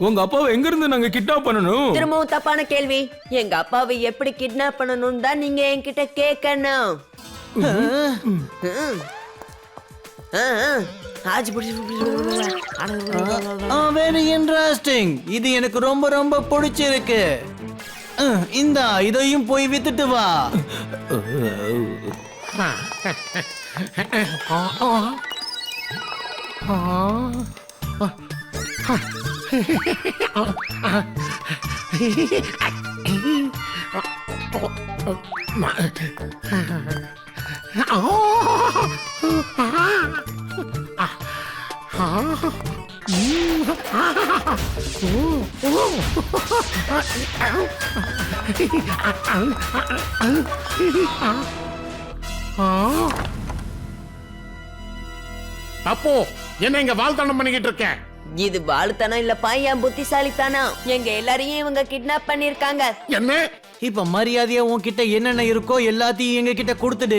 உங்க அப்பாவை எங்க இருந்து நாங்க கிட்னாப் பண்ணணும்? திரும்பவும் தப்பான கேள்வி. எங்க அப்பாவை எப்படி கிட்னாப் பண்ணணும் தான் நீங்க என்கிட்ட கேட்கணும். Very interesting. இது எனக்கு ரொம்ப ரொம்ப பிடிச்சிருக்கு. இந்தா இதையும் போய் வித்துட்டு வா. அப்போ என்ன இங்க வாழ்த்தனம் பண்ணிக்கிட்டு இருக்க? இது வாழுத்தானா இல்லப்பா என் புத்திசாலித்தானா? எங்க எல்லாரையும் இவங்க கிட்னாப் பண்ணிருக்காங்க. என்ன? இப்ப மரியாதையா உன்கிட்ட என்னென்ன இருக்கோ எல்லாத்தையும் எங்க கிட்ட கொடுத்துடு.